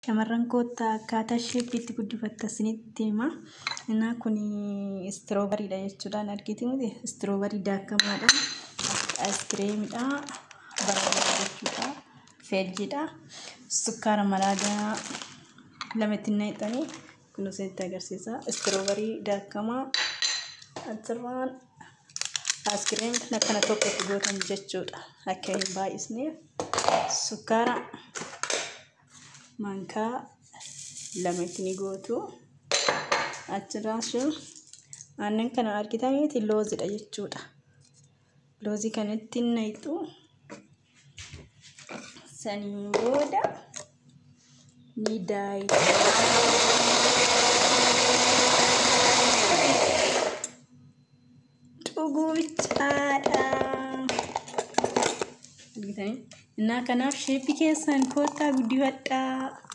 shamarran kootaa akkaataa sheepiitti guddifatta isinitti hima. Innaa kun istrooberii jechuudhaan argiti miti istrooberii daakamaadha. Ayiskiriimidha. Bareeda jechuudha. Feejjiidha. Sukkaara malaagaa lamatti naqxanii kun isinitti agarsiisa. Istrooberii daakamaa asirraan ayiskiriim kana tokkotti gootan jechuudha. Akka hin baay'isneef sukkaara mankaa lamatti ni gootu. Achirraas aannan kana argitaniiti loozidha jechuudha. Loozii kanatti naqxu saniin booda ni daayitu. Dhuguu bichaadha. Argitanii? Innaa kanaaf sheepii keessan kootaa guddifadhaa.